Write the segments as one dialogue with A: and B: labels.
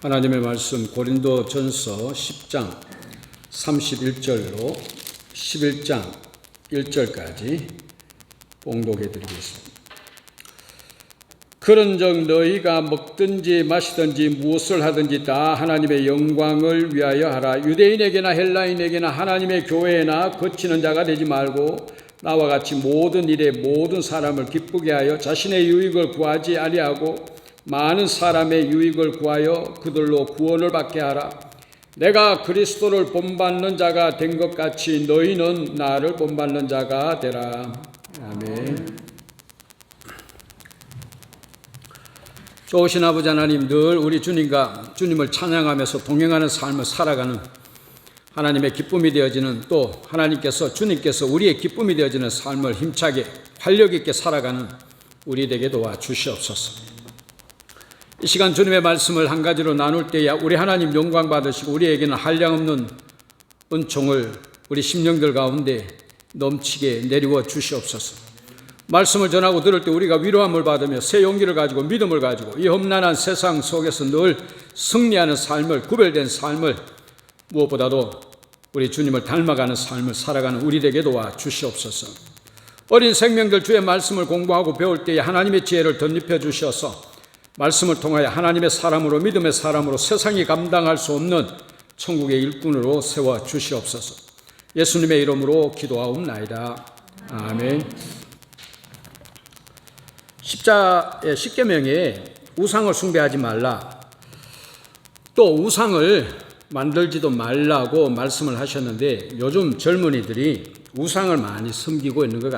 A: 하나님의 말씀 고린도전서 10장 31절로 11장 1절까지 봉독해 드리겠습니다. 그런즉 너희가 먹든지 마시든지 무엇을 하든지 다 하나님의 영광을 위하여 하라. 유대인에게나 헬라인에게나 하나님의 교회에나 거치는 자가 되지 말고 나와 같이 모든 일에 모든 사람을 기쁘게 하여 자신의 유익을 구하지 아니하고 많은 사람의 유익을 구하여 그들로 구원을 받게 하라. 내가 그리스도를 본받는 자가 된 것 같이 너희는 나를 본받는 자가 되라. 아멘. 좋으신 아버지 하나님, 늘 우리 주님과 주님을 찬양하면서 동행하는 삶을 살아가는 하나님의 기쁨이 되어지는, 또 하나님께서 주님께서 우리의 기쁨이 되어지는 삶을 힘차게 활력 있게 살아가는 우리 되게 도와주시옵소서. 이 시간 주님의 말씀을 한 가지로 나눌 때야 우리 하나님 영광 받으시고 우리에게는 한량없는 은총을 우리 심령들 가운데 넘치게 내리워 주시옵소서. 말씀을 전하고 들을 때 우리가 위로함을 받으며 새 용기를 가지고 믿음을 가지고 이 험난한 세상 속에서 늘 승리하는 삶을, 구별된 삶을, 무엇보다도 우리 주님을 닮아가는 삶을 살아가는 우리 되게 도와 주시옵소서. 어린 생명들 주의 말씀을 공부하고 배울 때에 하나님의 지혜를 덧입혀 주셔서 말씀을 통하여 하나님의 사람으로, 믿음의 사람으로 세상이 감당할 수 없는 천국의 일꾼으로 세워 주시옵소서. 예수님의 이름으로 기도하옵나이다. 아멘. 십계명에 우상을 숭배하지 말라, 또 우상을 만들지도 말라고 말씀을 하셨는데 요즘 젊은이들이 우상을 많이 섬기고 있는 것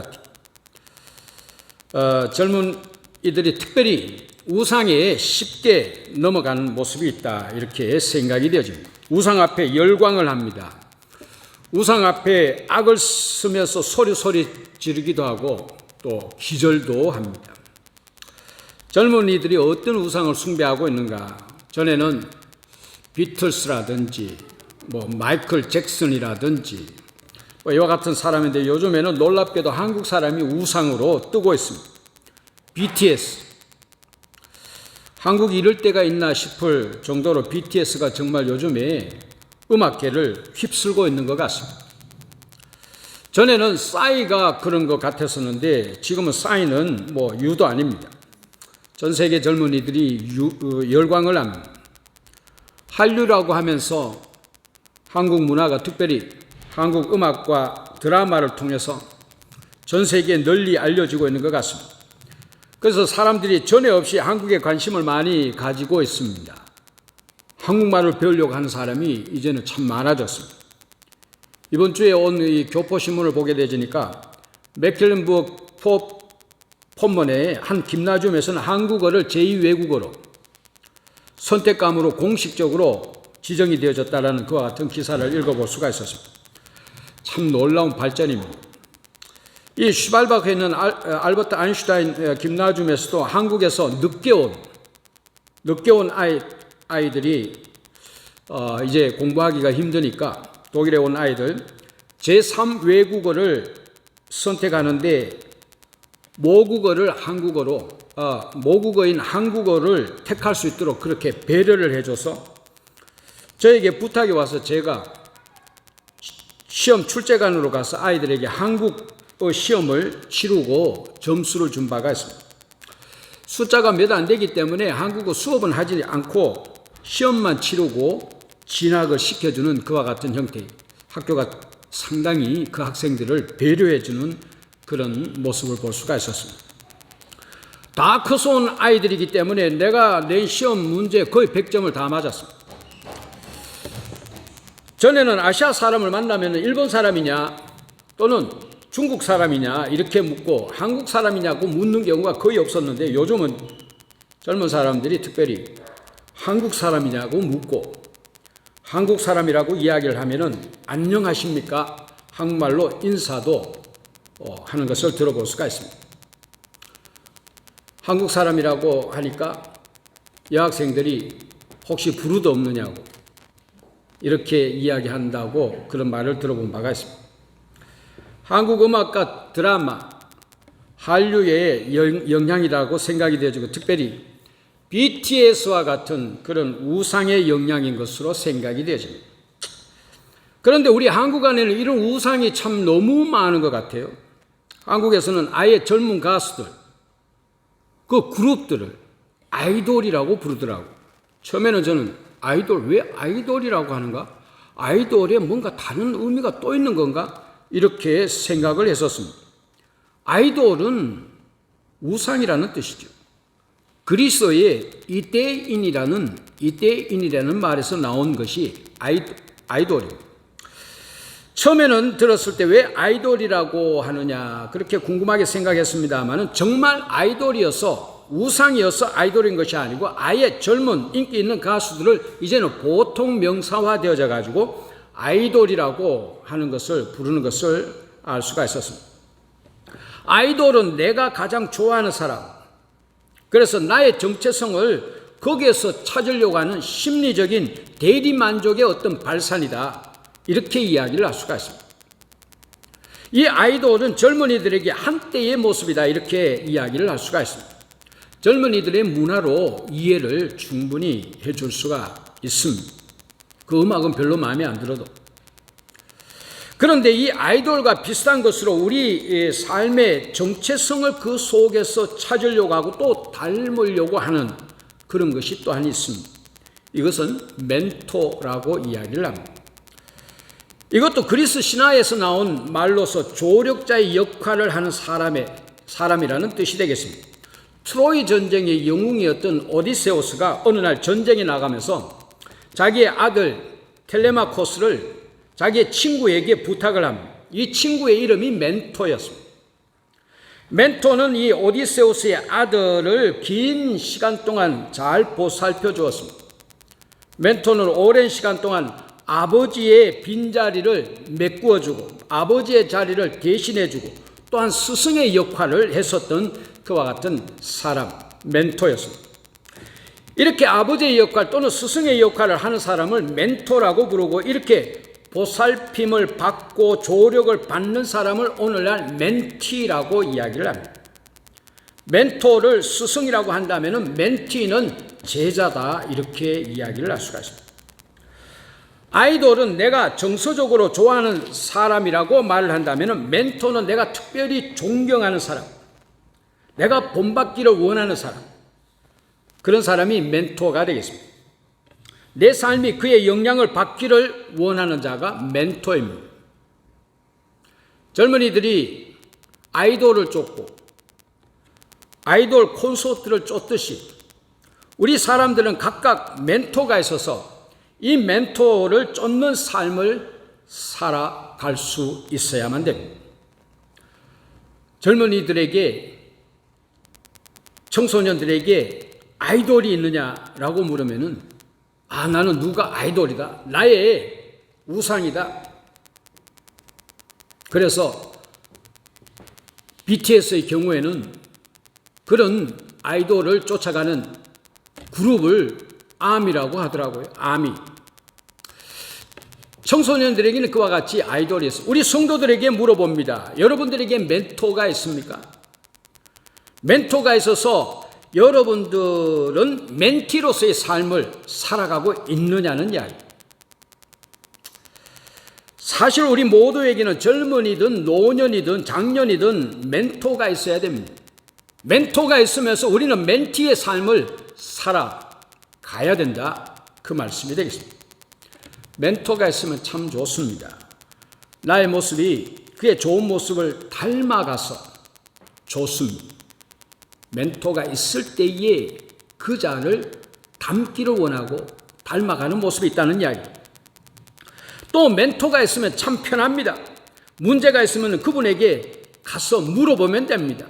A: 같아요. 젊은이들이 특별히 우상에 쉽게 넘어가는 모습이 있다, 이렇게 생각이 되어집니다. 우상 앞에 열광을 합니다. 우상 앞에 악을 쓰면서 소리 지르기도 하고 또 기절도 합니다. 젊은이들이 어떤 우상을 숭배하고 있는가? 전에는 비틀스라든지 마이클 잭슨이라든지 이와 같은 사람인데 요즘에는 놀랍게도 한국 사람이 우상으로 뜨고 있습니다. BTS. 한국이 이럴 때가 있나 싶을 정도로 BTS가 정말 요즘에 음악계를 휩쓸고 있는 것 같습니다. 전에는 싸이가 그런 것 같았었는데 지금은 싸이는 유도 아닙니다. 전 세계 젊은이들이 열광을 합니다. 한류라고 하면서 한국 문화가, 특별히 한국 음악과 드라마를 통해서 전 세계에 널리 알려지고 있는 것 같습니다. 그래서 사람들이 전에 없이 한국에 관심을 많이 가지고 있습니다. 한국말을 배우려고 하는 사람이 이제는 참 많아졌습니다. 이번 주에 온 이 교포신문을 보게 되니까 맥켈렌부르크 포먼의 한 김나지움에서는 한국어를 제2외국어로 선택감으로 공식적으로 지정이 되어졌다는 그와 같은 기사를 읽어볼 수가 있었습니다. 참 놀라운 발전입니다. 이 슈발바크에 있는 알버트 아인슈타인 김나지움에서도 한국에서 늦게 온 아이들이 이제 공부하기가 힘드니까 독일에 온 아이들 제3 외국어를 선택하는데 모국어를 한국어로, 모국어인 한국어를 택할 수 있도록 그렇게 배려를 해줘서 저에게 부탁이 와서 제가 시험 출제관으로 가서 아이들에게 한국어 시험을 치르고 점수를 준 바가 있습니다. 숫자가 몇 안 되기 때문에 한국어 수업은 하지 않고 시험만 치르고 진학을 시켜주는 그와 같은 형태의 학교가 상당히 그 학생들을 배려해주는 그런 모습을 볼 수가 있었습니다. 다 커서 온 아이들이기 때문에 내가 낸 시험 문제 거의 100점을 다 맞았습니다. 전에는 아시아 사람을 만나면 일본 사람이냐 또는 중국 사람이냐 이렇게 묻고 한국 사람이냐고 묻는 경우가 거의 없었는데 요즘은 젊은 사람들이 특별히 한국 사람이냐고 묻고 한국 사람이라고 이야기를 하면은 안녕하십니까? 한국말로 인사도 하는 것을 들어볼 수가 있습니다. 한국 사람이라고 하니까 여학생들이 혹시 부르도 없느냐고 이렇게 이야기한다고 그런 말을 들어본 바가 있습니다. 한국 음악과 드라마, 한류의 영향이라고 생각이 되어지고 특별히 BTS와 같은 그런 우상의 영향인 것으로 생각이 되어집니다. 그런데 우리 한국 안에는 이런 우상이 참 너무 많은 것 같아요. 한국에서는 아예 젊은 가수들, 그 그룹들을 아이돌이라고 부르더라고. 처음에는 저는 아이돌, 왜 아이돌이라고 하는가? 아이돌에 뭔가 다른 의미가 또 있는 건가? 이렇게 생각을 했었습니다. 아이돌은 우상이라는 뜻이죠. 그리스어의 이데인이라는 말에서 나온 것이 아이돌이에요. 처음에는 들었을 때 왜 아이돌이라고 하느냐 그렇게 궁금하게 생각했습니다만 정말 아이돌이어서 우상이어서 아이돌인 것이 아니고 아예 젊은 인기 있는 가수들을 이제는 보통 명사화 되어져 가지고 아이돌이라고 하는 것을 부르는 것을 알 수가 있었습니다. 아이돌은 내가 가장 좋아하는 사람, 그래서 나의 정체성을 거기에서 찾으려고 하는 심리적인 대리만족의 어떤 발산이다. 이렇게 이야기를 할 수가 있습니다. 이 아이돌은 젊은이들에게 한때의 모습이다. 이렇게 이야기를 할 수가 있습니다. 젊은이들의 문화로 이해를 충분히 해줄 수가 있습니다. 그 음악은 별로 마음에 안 들어도. 그런데 이 아이돌과 비슷한 것으로 우리 삶의 정체성을 그 속에서 찾으려고 하고 또 닮으려고 하는 그런 것이 또한 있습니다. 이것은 멘토라고 이야기를 합니다. 이것도 그리스 신화에서 나온 말로서 조력자의 역할을 하는 사람이라는 뜻이 되겠습니다. 트로이 전쟁의 영웅이었던 오디세우스가 어느 날 전쟁에 나가면서 자기의 아들 텔레마코스를 자기의 친구에게 부탁을 합니다. 이 친구의 이름이 멘토였습니다. 멘토는 이 오디세우스의 아들을 긴 시간 동안 잘 보살펴 주었습니다. 멘토는 오랜 시간 동안 아버지의 빈자리를 메꾸어주고 아버지의 자리를 대신해주고 또한 스승의 역할을 했었던 그와 같은 사람, 멘토였습니다. 이렇게 아버지의 역할 또는 스승의 역할을 하는 사람을 멘토라고 부르고 이렇게 보살핌을 받고 조력을 받는 사람을 오늘날 멘티라고 이야기를 합니다. 멘토를 스승이라고 한다면 멘티는 제자다 이렇게 이야기를 할 수가 있습니다. 아이돌은 내가 정서적으로 좋아하는 사람이라고 말을 한다면 멘토는 내가 특별히 존경하는 사람, 내가 본받기를 원하는 사람, 그런 사람이 멘토가 되겠습니다. 내 삶이 그의 영향을 받기를 원하는 자가 멘토입니다. 젊은이들이 아이돌을 쫓고 아이돌 콘서트를 쫓듯이 우리 사람들은 각각 멘토가 있어서 이 멘토를 쫓는 삶을 살아갈 수 있어야만 됩니다. 젊은이들에게, 청소년들에게 아이돌이 있느냐라고 물으면은 나는 누가 아이돌이다. 나의 우상이다. 그래서 BTS의 경우에는 그런 아이돌을 쫓아가는 그룹을 아미라고 하더라고요. 아미. 청소년들에게는 그와 같이 아이돌이 있어요. 우리 성도들에게 물어봅니다. 여러분들에게 멘토가 있습니까? 멘토가 있어서 여러분들은 멘티로서의 삶을 살아가고 있느냐는 이야기. 사실 우리 모두에게는 젊은이든 노년이든 장년이든 멘토가 있어야 됩니다. 멘토가 있으면서 우리는 멘티의 삶을 살아가야 된다. 그 말씀이 되겠습니다. 멘토가 있으면 참 좋습니다. 나의 모습이 그의 좋은 모습을 닮아가서 좋습니다. 멘토가 있을 때에 그 자를 닮기를 원하고 닮아가는 모습이 있다는 이야기. 또 멘토가 있으면 참 편합니다. 문제가 있으면 그분에게 가서 물어보면 됩니다.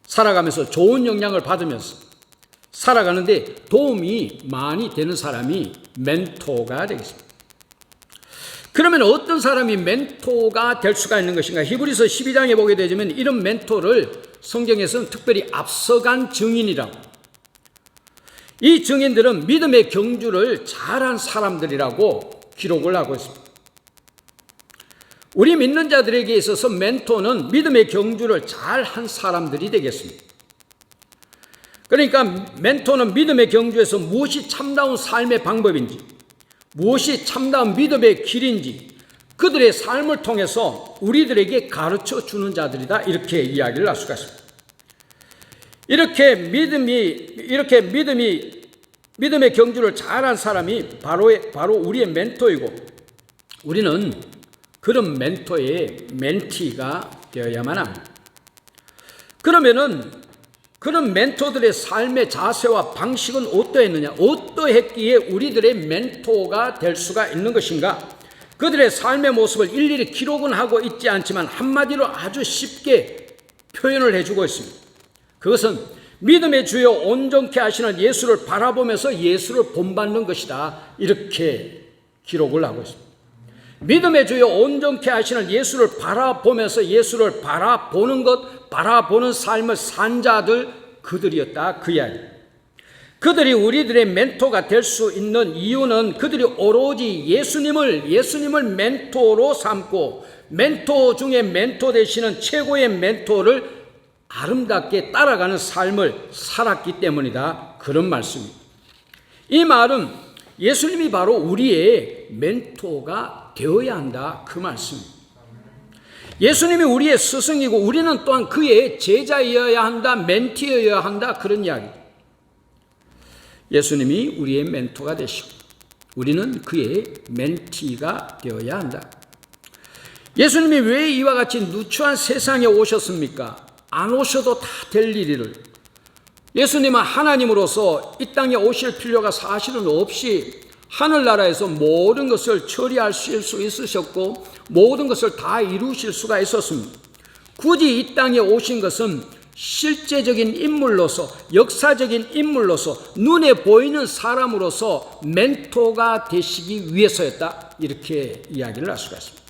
A: 살아가면서 좋은 영향을 받으면서 살아가는데 도움이 많이 되는 사람이 멘토가 되겠습니다. 그러면 어떤 사람이 멘토가 될 수가 있는 것인가? 히브리서 12장에 보게 되면 이런 멘토를 성경에서는 특별히 앞서간 증인이라고, 이 증인들은 믿음의 경주를 잘한 사람들이라고 기록을 하고 있습니다. 우리 믿는 자들에게 있어서 멘토는 믿음의 경주를 잘한 사람들이 되겠습니다. 그러니까 멘토는 믿음의 경주에서 무엇이 참다운 삶의 방법인지, 무엇이 참다운 믿음의 길인지 그들의 삶을 통해서 우리들에게 가르쳐 주는 자들이다, 이렇게 이야기를 할 수가 있습니다. 이렇게 믿음의 경주를 잘한 사람이 바로 우리의 멘토이고, 우리는 그런 멘토의 멘티가 되어야만 합니다. 그러면은 그런 멘토들의 삶의 자세와 방식은 어떠했느냐? 어떠했기에 우리들의 멘토가 될 수가 있는 것인가? 그들의 삶의 모습을 일일이 기록은 하고 있지 않지만 한마디로 아주 쉽게 표현을 해주고 있습니다. 그것은 믿음의 주여 온전케 하시는 예수를 바라보면서 예수를 본받는 것이다, 이렇게 기록을 하고 있습니다. 믿음의 주여 온전케 하시는 예수를 바라보면서 예수를 바라보는 삶을 산 자들, 그들이었다, 그 이야기. 그들이 우리들의 멘토가 될 수 있는 이유는 그들이 오로지 예수님을 멘토로 삼고, 멘토 중에 멘토 되시는 최고의 멘토를 아름답게 따라가는 삶을 살았기 때문이다, 그런 말씀입니다. 이 말은 예수님이 바로 우리의 멘토가 되어야 한다, 그 말씀입니다. 예수님이 우리의 스승이고 우리는 또한 그의 제자이어야 한다, 멘티여야 한다, 그런 이야기입니다. 예수님이 우리의 멘토가 되시고 우리는 그의 멘티가 되어야 한다. 예수님이 왜 이와 같이 누추한 세상에 오셨습니까? 안 오셔도 다 될 일을, 예수님은 하나님으로서 이 땅에 오실 필요가 사실은 없이 하늘나라에서 모든 것을 처리하실 수 있으셨고 모든 것을 다 이루실 수가 있었습니다. 굳이 이 땅에 오신 것은 실제적인 인물로서, 역사적인 인물로서, 눈에 보이는 사람으로서 멘토가 되시기 위해서였다, 이렇게 이야기를 할 수가 있습니다.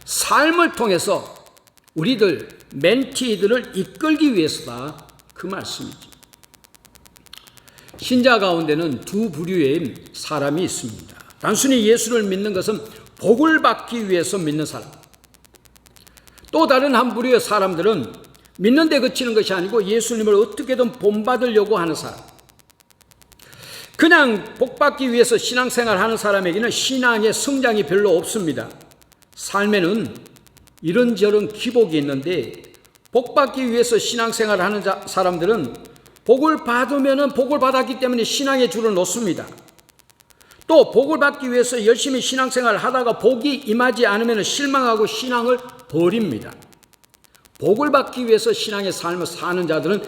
A: 삶을 통해서 우리들 멘티들을 이끌기 위해서다, 그 말씀이죠. 신자 가운데는 두 부류의 사람이 있습니다. 단순히 예수를 믿는 것은 복을 받기 위해서 믿는 사람, 또 다른 한 부류의 사람들은 믿는 데 그치는 것이 아니고 예수님을 어떻게든 본받으려고 하는 사람. 그냥 복받기 위해서 신앙생활하는 사람에게는 신앙의 성장이 별로 없습니다. 삶에는 이런저런 기복이 있는데 복받기 위해서 신앙생활하는 사람들은 복을 받으면 복을 받았기 때문에 신앙의 줄을 놓습니다. 또 복을 받기 위해서 열심히 신앙생활을 하다가 복이 임하지 않으면 실망하고 신앙을 버립니다. 복을 받기 위해서 신앙의 삶을 사는 자들은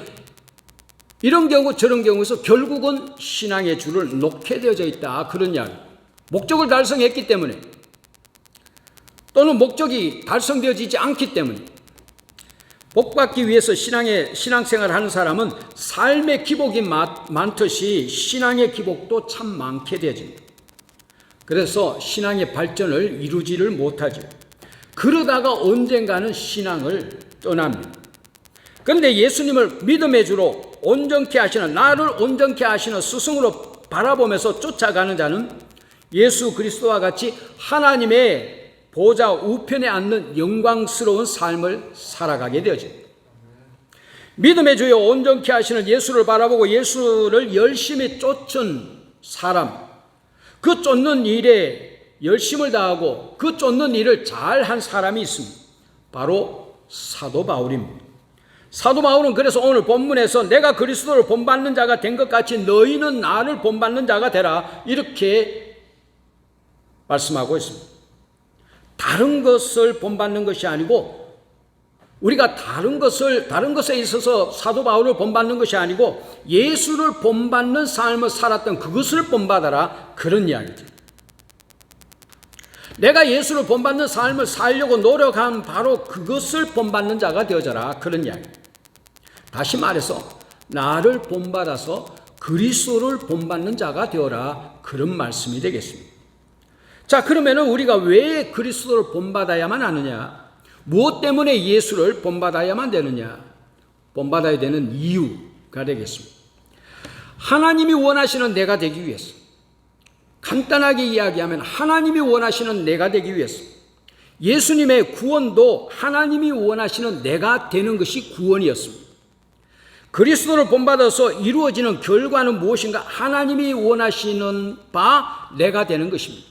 A: 이런 경우 저런 경우에서 결국은 신앙의 줄을 놓게 되어져 있다, 그런 이야기. 목적을 달성했기 때문에, 또는 목적이 달성되어지지 않기 때문에. 복받기 위해서 신앙생활을 하는 사람은 삶의 기복이 많듯이 신앙의 기복도 참 많게 되어집니다. 그래서 신앙의 발전을 이루지를 못하죠. 그러다가 언젠가는 신앙을 떠납니다. 그런데 예수님을 믿음의 주로 온전케 하시는, 나를 온전케 하시는 스승으로 바라보면서 쫓아가는 자는 예수 그리스도와 같이 하나님의 보좌 우편에 앉는 영광스러운 삶을 살아가게 되어집니다. 믿음의 주여 온전케 하시는 예수를 바라보고 예수를 열심히 쫓은 사람, 그 쫓는 일에 열심을 다하고 그 쫓는 일을 잘한 사람이 있습니다. 바로 사도 바울입니다. 사도 바울은 그래서 오늘 본문에서 내가 그리스도를 본받는 자가 된 것 같이 너희는 나를 본받는 자가 되라, 이렇게 말씀하고 있습니다. 다른 것을 본받는 것이 아니고, 우리가 다른 것에 있어서 사도 바울을 본받는 것이 아니고 예수를 본받는 삶을 살았던 그것을 본받아라, 그런 이야기죠. 내가 예수를 본받는 삶을 살려고 노력한 바로 그것을 본받는 자가 되어져라, 그런 이야기. 다시 말해서 나를 본받아서 그리스도를 본받는 자가 되어라, 그런 말씀이 되겠습니다. 자, 그러면은 우리가 왜 그리스도를 본받아야만 하느냐? 무엇 때문에 예수를 본받아야만 되느냐? 본받아야 되는 이유가 되겠습니다. 하나님이 원하시는 내가 되기 위해서, 간단하게 이야기하면 하나님이 원하시는 내가 되기 위해서, 예수님의 구원도 하나님이 원하시는 내가 되는 것이 구원이었습니다. 그리스도를 본받아서 이루어지는 결과는 무엇인가? 하나님이 원하시는 바 내가 되는 것입니다.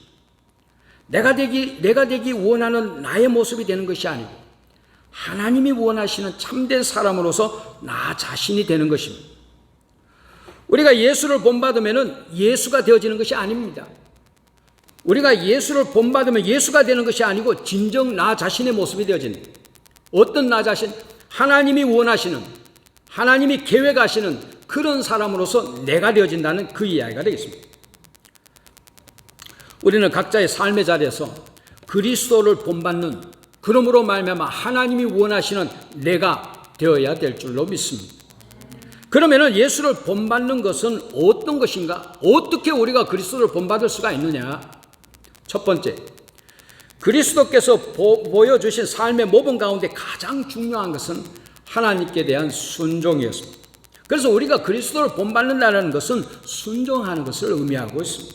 A: 내가 되기 원하는 나의 모습이 되는 것이 아니고 하나님이 원하시는 참된 사람으로서 나 자신이 되는 것입니다. 우리가 예수를 본받으면 예수가 되어지는 것이 아닙니다. 우리가 예수를 본받으면 예수가 되는 것이 아니고 진정 나 자신의 모습이 되어지는, 어떤 나 자신? 하나님이 원하시는, 하나님이 계획하시는 그런 사람으로서 내가 되어진다는 그 이야기가 되겠습니다. 우리는 각자의 삶의 자리에서 그리스도를 본받는, 그러므로 말미암아 하나님이 원하시는 내가 되어야 될 줄로 믿습니다. 그러면 예수를 본받는 것은 어떤 것인가? 어떻게 우리가 그리스도를 본받을 수가 있느냐? 첫 번째, 그리스도께서 보여주신 삶의 모범 가운데 가장 중요한 것은 하나님께 대한 순종이었습니다. 그래서 우리가 그리스도를 본받는다는 것은 순종하는 것을 의미하고 있습니다.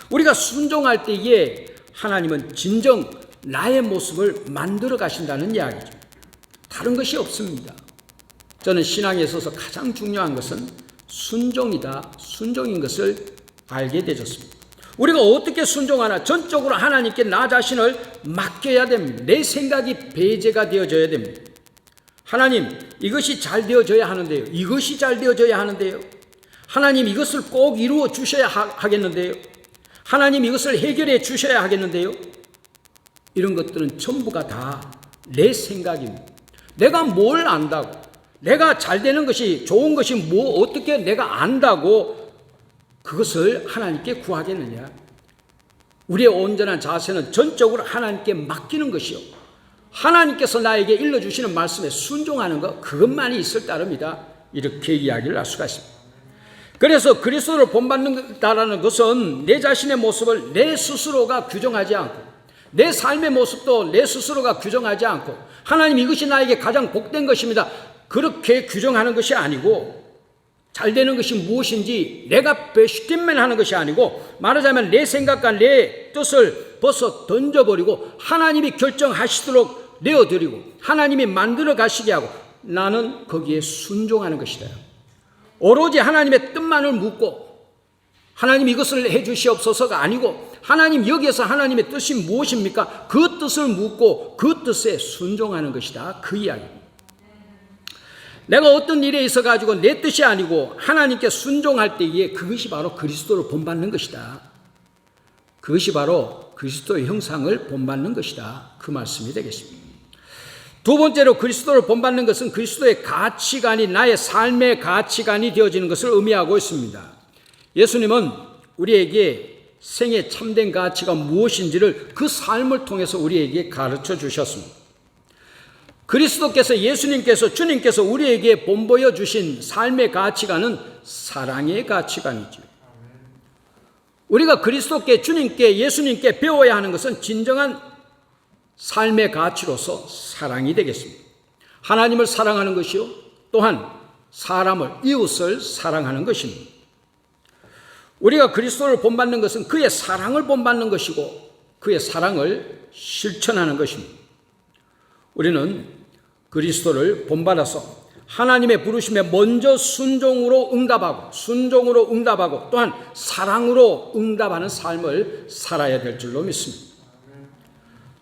A: 우리가 순종할 때에 하나님은 진정 나의 모습을 만들어 가신다는 이야기죠. 다른 것이 없습니다. 저는 신앙에 있어서 가장 중요한 것은 순종이다, 순종인 것을 알게 되었습니다. 우리가 어떻게 순종하나? 전적으로 하나님께 나 자신을 맡겨야 됩니다. 내 생각이 배제가 되어져야 됩니다. 하나님, 이것이 잘 되어져야 하는데요. 이것이 잘 되어져야 하는데요. 하나님, 이것을 꼭 이루어 주셔야 하겠는데요. 하나님, 이것을 해결해 주셔야 하겠는데요. 이런 것들은 전부가 다 내 생각입니다. 내가 뭘 안다고, 내가 잘 되는 것이, 좋은 것이 뭐 어떻게 내가 안다고 그것을 하나님께 구하겠느냐? 우리의 온전한 자세는 전적으로 하나님께 맡기는 것이요, 하나님께서 나에게 일러주시는 말씀에 순종하는 것, 그것만이 있을 따름이다. 이렇게 이야기를 할 수가 있습니다. 그래서 그리스도를 본받는다라는 것은 내 자신의 모습을 내 스스로가 규정하지 않고, 내 삶의 모습도 내 스스로가 규정하지 않고, 하나님 이것이 나에게 가장 복된 것입니다, 그렇게 규정하는 것이 아니고, 잘 되는 것이 무엇인지 내가 베스킨맨 하는 것이 아니고, 말하자면 내 생각과 내 뜻을 벗어 던져버리고 하나님이 결정하시도록 내어드리고 하나님이 만들어 가시게 하고 나는 거기에 순종하는 것이다. 오로지 하나님의 뜻만을 묻고, 하나님 이것을 해 주시옵소서가 아니고, 하나님 여기에서 하나님의 뜻이 무엇입니까? 그 뜻을 묻고 그 뜻에 순종하는 것이다. 그 이야기입니다. 내가 어떤 일에 있어 가지고 내 뜻이 아니고 하나님께 순종할 때에 그것이 바로 그리스도를 본받는 것이다. 그것이 바로 그리스도의 형상을 본받는 것이다. 그 말씀이 되겠습니다. 두 번째로 그리스도를 본받는 것은 그리스도의 가치관이 나의 삶의 가치관이 되어지는 것을 의미하고 있습니다. 예수님은 우리에게 생의 참된 가치가 무엇인지를 그 삶을 통해서 우리에게 가르쳐 주셨습니다. 그리스도께서, 예수님께서, 주님께서 우리에게 본보여 주신 삶의 가치관은 사랑의 가치관이죠. 우리가 그리스도께, 주님께, 예수님께 배워야 하는 것은 진정한 삶의 가치로서 사랑이 되겠습니다. 하나님을 사랑하는 것이요, 또한 사람을, 이웃을 사랑하는 것입니다. 우리가 그리스도를 본받는 것은 그의 사랑을 본받는 것이고 그의 사랑을 실천하는 것입니다. 우리는 그리스도를 본받아서 하나님의 부르심에 먼저 순종으로 응답하고 또한 사랑으로 응답하는 삶을 살아야 될 줄로 믿습니다.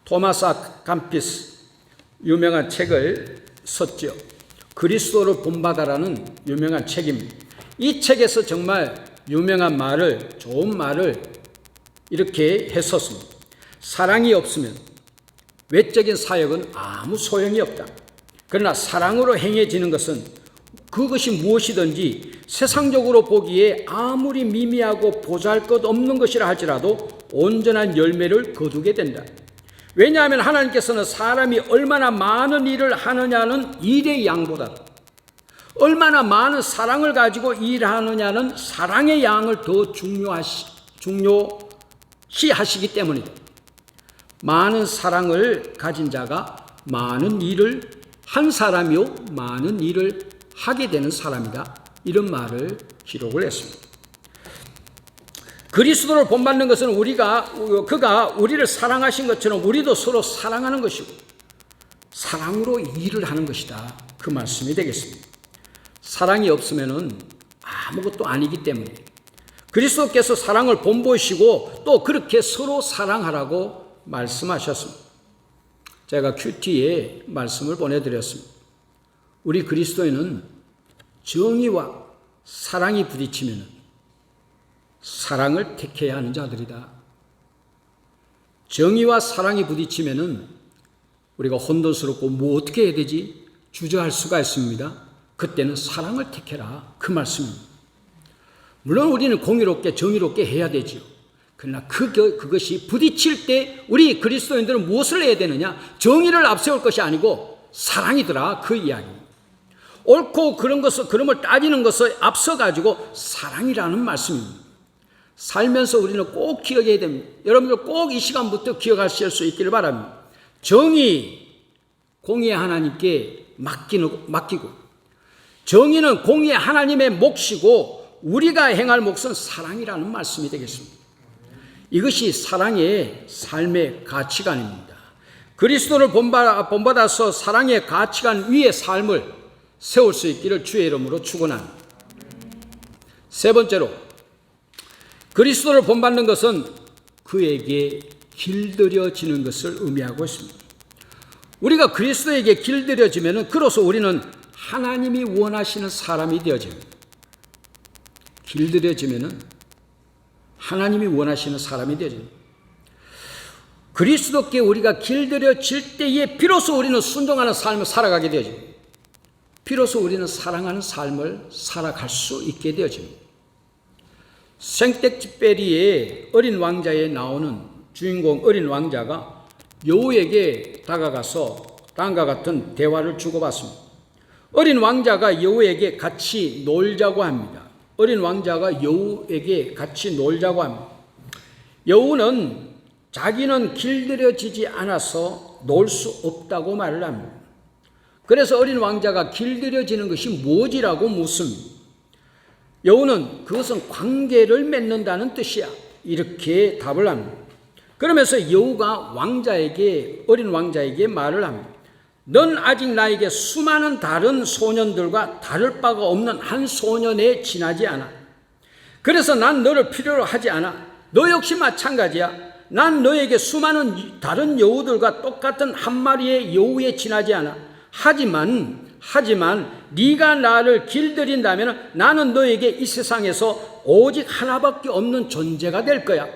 A: 토마스 아캄피스 유명한 책을 썼죠. 그리스도를 본받아라는 유명한 책입니다. 이 책에서 정말 유명한 말을, 좋은 말을 이렇게 했었습니다. 사랑이 없으면 외적인 사역은 아무 소용이 없다. 그러나 사랑으로 행해지는 것은 그것이 무엇이든지 세상적으로 보기에 아무리 미미하고 보잘것없는 것이라 할지라도 온전한 열매를 거두게 된다. 왜냐하면 하나님께서는 사람이 얼마나 많은 일을 하느냐는 일의 양보다 얼마나 많은 사랑을 가지고 일하느냐는 사랑의 양을 더 중요시 하시기 때문이다. 많은 사랑을 가진 자가 많은 일을 한 사람이요 많은 일을 하게 되는 사람이다. 이런 말을 기록을 했습니다. 그리스도를 본받는 것은 그가 우리를 사랑하신 것처럼 우리도 서로 사랑하는 것이고 사랑으로 일을 하는 것이다. 그 말씀이 되겠습니다. 사랑이 없으면은 아무것도 아니기 때문에 그리스도께서 사랑을 본보이시고 또 그렇게 서로 사랑하라고 말씀하셨습니다. 제가 큐티에 말씀을 보내드렸습니다. 우리 그리스도인은 정의와 사랑이 부딪히면 사랑을 택해야 하는 자들이다. 정의와 사랑이 부딪히면 우리가 혼돈스럽고 뭐 어떻게 해야 되지? 주저할 수가 있습니다. 그때는 사랑을 택해라. 그 말씀입니다. 물론 우리는 공의롭게 정의롭게 해야 되지요. 그러나 그것이 부딪힐 때 우리 그리스도인들은 무엇을 해야 되느냐? 정의를 앞세울 것이 아니고 사랑이더라. 그 이야기입니다. 옳고 그런 걸 따지는 것을 앞서가지고 사랑이라는 말씀입니다. 살면서 우리는 꼭 기억해야 됩니다. 여러분들 꼭 이 시간부터 기억하실 수 있기를 바랍니다. 정의, 공의의 하나님께 맡기고 정의는 공의의 하나님의 몫이고 우리가 행할 몫은 사랑이라는 말씀이 되겠습니다. 이것이 사랑의 삶의 가치관입니다. 그리스도를 본받아서 사랑의 가치관 위의 삶을 세울 수 있기를 주의 이름으로 축원합니다. 세 번째로 그리스도를 본받는 것은 그에게 길들여지는 것을 의미하고 있습니다. 우리가 그리스도에게 길들여지면 그로써 우리는 하나님이 원하시는 사람이 되어집니다. 길들여지면 하나님이 원하시는 사람이 되어집니다. 그리스도께 우리가 길들여질 때에 비로소 우리는 순종하는 삶을 살아가게 되어집니다. 비로소 우리는 사랑하는 삶을 살아갈 수 있게 되어집니다. 생텍쥐페리의 어린 왕자에 나오는 주인공 어린 왕자가 여우에게 다가가서 다음과 같은 대화를 주고받습니다. 어린 왕자가 여우에게 같이 놀자고 합니다. 어린 왕자가 여우에게 같이 놀자고 합니다. 여우는 자기는 길들여지지 않아서 놀 수 없다고 말을 합니다. 그래서 어린 왕자가 길들여지는 것이 무엇이라고 묻습니다. 여우는 그것은 관계를 맺는다는 뜻이야. 이렇게 답을 합니다. 그러면서 여우가 어린 왕자에게 말을 합니다. 넌 아직 나에게 수많은 다른 소년들과 다를 바가 없는 한 소년에 지나지 않아. 그래서 난 너를 필요로 하지 않아. 너 역시 마찬가지야. 난 너에게 수많은 다른 여우들과 똑같은 한 마리의 여우에 지나지 않아. 하지만 네가 나를 길들인다면 나는 너에게 이 세상에서 오직 하나밖에 없는 존재가 될 거야.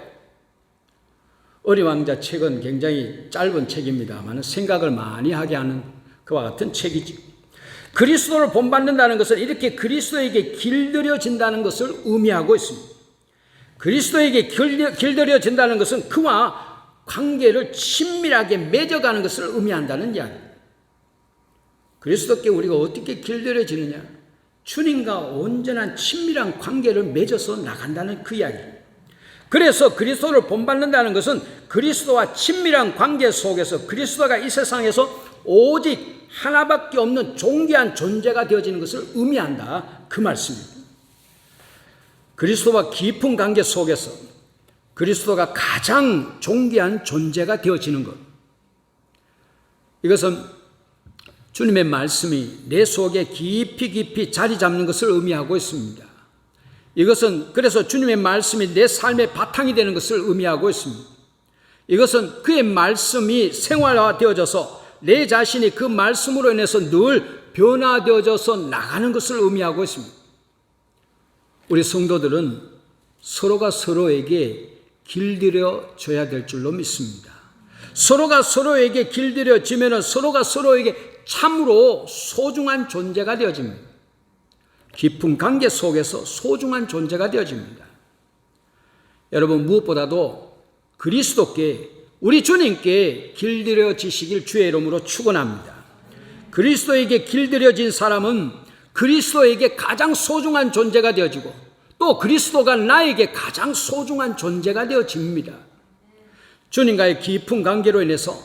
A: 어린 왕자 책은 굉장히 짧은 책입니다만 생각을 많이 하게 하는 그와 같은 책이지. 그리스도를 본받는다는 것은 이렇게 그리스도에게 길들여진다는 것을 의미하고 있습니다. 그리스도에게 길들여진다는 것은 그와 관계를 친밀하게 맺어가는 것을 의미한다는 이야기입니다. 그리스도께 우리가 어떻게 길들여지느냐? 주님과 온전한 친밀한 관계를 맺어서 나간다는 그 이야기입니다. 그래서 그리스도를 본받는다는 것은 그리스도와 친밀한 관계 속에서 그리스도가 이 세상에서 오직 하나밖에 없는 존귀한 존재가 되어지는 것을 의미한다. 그 말씀입니다. 그리스도와 깊은 관계 속에서 그리스도가 가장 존귀한 존재가 되어지는 것. 이것은 주님의 말씀이 내 속에 깊이 자리 잡는 것을 의미하고 있습니다. 이것은 그래서 주님의 말씀이 내 삶의 바탕이 되는 것을 의미하고 있습니다. 이것은 그의 말씀이 생활화되어져서 내 자신이 그 말씀으로 인해서 늘 변화되어져서 나가는 것을 의미하고 있습니다. 우리 성도들은 서로가 서로에게 길들여져야 될 줄로 믿습니다. 서로가 서로에게 길들여지면 서로가 서로에게 참으로 소중한 존재가 되어집니다. 깊은 관계 속에서 소중한 존재가 되어집니다. 여러분, 무엇보다도 그리스도께, 우리 주님께 길들여지시길 주의 이름으로 축원합니다. 그리스도에게 길들여진 사람은 그리스도에게 가장 소중한 존재가 되어지고 또 그리스도가 나에게 가장 소중한 존재가 되어집니다. 주님과의 깊은 관계로 인해서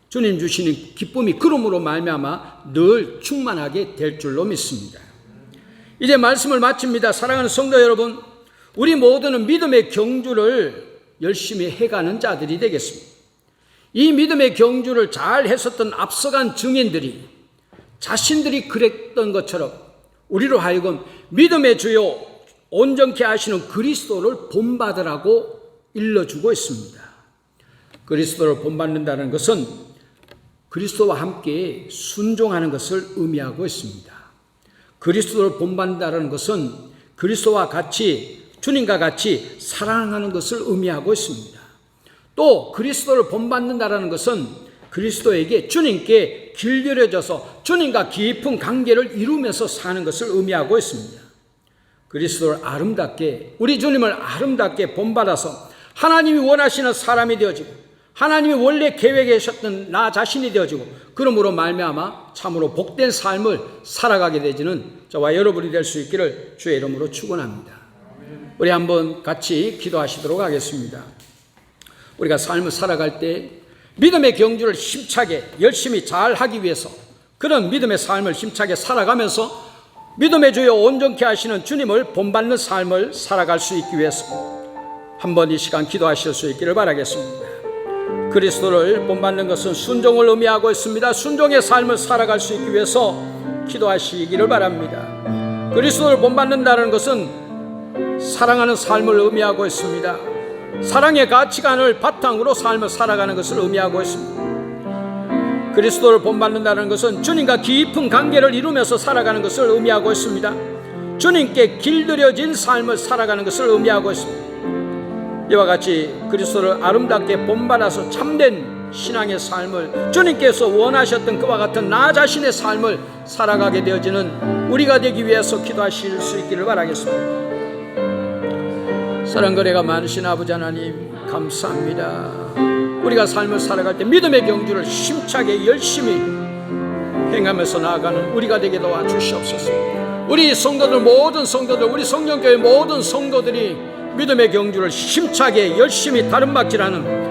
A: 주님 주시는 기쁨이 그러므로 말미암아 늘 충만하게 될 줄로 믿습니다. 이제 말씀을 마칩니다. 사랑하는 성도 여러분, 우리 모두는 믿음의 경주를 열심히 해가는 자들이 되겠습니다. 이 믿음의 경주를 잘 했었던 앞서간 증인들이 자신들이 그랬던 것처럼 우리로 하여금 믿음의 주요 온전케 하시는 그리스도를 본받으라고 일러주고 있습니다. 그리스도를 본받는다는 것은 그리스도와 함께 순종하는 것을 의미하고 있습니다. 그리스도를 본받는다는 것은 그리스도와 같이, 주님과 같이 사랑하는 것을 의미하고 있습니다. 또 그리스도를 본받는다는 것은 그리스도에게, 주님께 길들여져서 주님과 깊은 관계를 이루면서 사는 것을 의미하고 있습니다. 그리스도를 아름답게, 우리 주님을 아름답게 본받아서 하나님이 원하시는 사람이 되어지고 하나님이 원래 계획하셨던 나 자신이 되어지고 그러므로 말미암아 참으로 복된 삶을 살아가게 되지는 저와 여러분이 될 수 있기를 주의 이름으로 축원합니다. 우리 한번 같이 기도하시도록 하겠습니다. 우리가 삶을 살아갈 때 믿음의 경주를 힘차게 열심히 잘 하기 위해서, 그런 믿음의 삶을 힘차게 살아가면서 믿음의 주여 온전케 하시는 주님을 본받는 삶을 살아갈 수 있기 위해서 한번 이 시간 기도하실 수 있기를 바라겠습니다. 그리스도를 본받는 것은 순종을 의미하고 있습니다. 순종의 삶을 살아갈 수 있기 위해서 기도하시기를 바랍니다. 그리스도를 본받는다는 것은 사랑하는 삶을 의미하고 있습니다. 사랑의 가치관을 바탕으로 삶을 살아가는 것을 의미하고 있습니다. 그리스도를 본받는다는 것은 주님과 깊은 관계를 이루면서 살아가는 것을 의미하고 있습니다. 주님께 길들여진 삶을 살아가는 것을 의미하고 있습니다. 이와 같이 그리스도를 아름답게 본받아서 참된 신앙의 삶을, 주님께서 원하셨던 그와 같은 나 자신의 삶을 살아가게 되어지는 우리가 되기 위해서 기도하실 수 있기를 바라겠습니다. 사랑과 은혜가 많으신 아버지 하나님, 감사합니다. 우리가 삶을 살아갈 때 믿음의 경주를 힘차게 열심히 행하면서 나아가는 우리가 되게 도와주시옵소서. 우리 성도들, 모든 성도들, 우리 성령교회 모든 성도들이 믿음의 경주를 힘차게 열심히 다름박질하는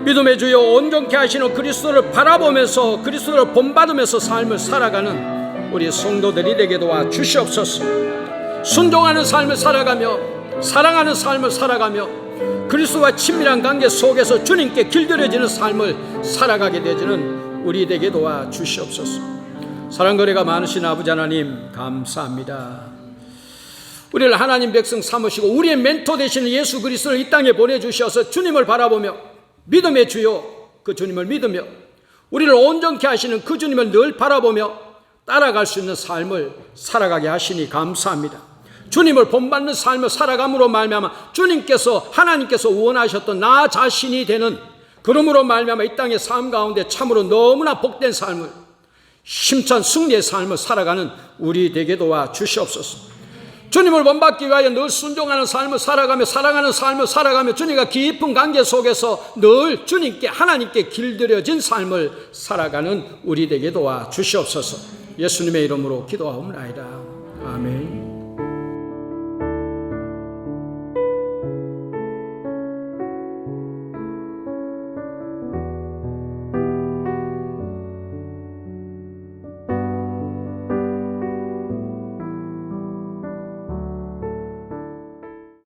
A: 믿음의 주여 온전케 하시는 그리스도를 바라보면서 그리스도를 본받으면서 삶을 살아가는 우리 성도들이 되게 도와주시옵소서. 순종하는 삶을 살아가며 사랑하는 삶을 살아가며 그리스도와 친밀한 관계 속에서 주님께 길들여지는 삶을 살아가게 되지는 우리 되게 도와주시옵소서. 사랑과 은혜가 많으신 아버지 하나님, 감사합니다. 우리를 하나님 백성 삼으시고 우리의 멘토 되시는 예수 그리스도를 이 땅에 보내주셔서 주님을 바라보며 믿음의 주요 그 주님을 믿으며 우리를 온전케 하시는 그 주님을 늘 바라보며 따라갈 수 있는 삶을 살아가게 하시니 감사합니다. 주님을 본받는 삶을 살아감으로 말미암아 주님께서, 하나님께서 원하셨던 나 자신이 되는, 그러므로 말미암아 이 땅의 삶 가운데 참으로 너무나 복된 삶을, 힘찬 승리의 삶을 살아가는 우리 되게 도와주시옵소서. 주님을 본받기 위하여 늘 순종하는 삶을 살아가며 사랑하는 삶을 살아가며 주님과 깊은 관계 속에서 늘 주님께, 하나님께 길들여진 삶을 살아가는 우리 되게 도와주시옵소서. 예수님의 이름으로 기도하옵나이다. 아멘.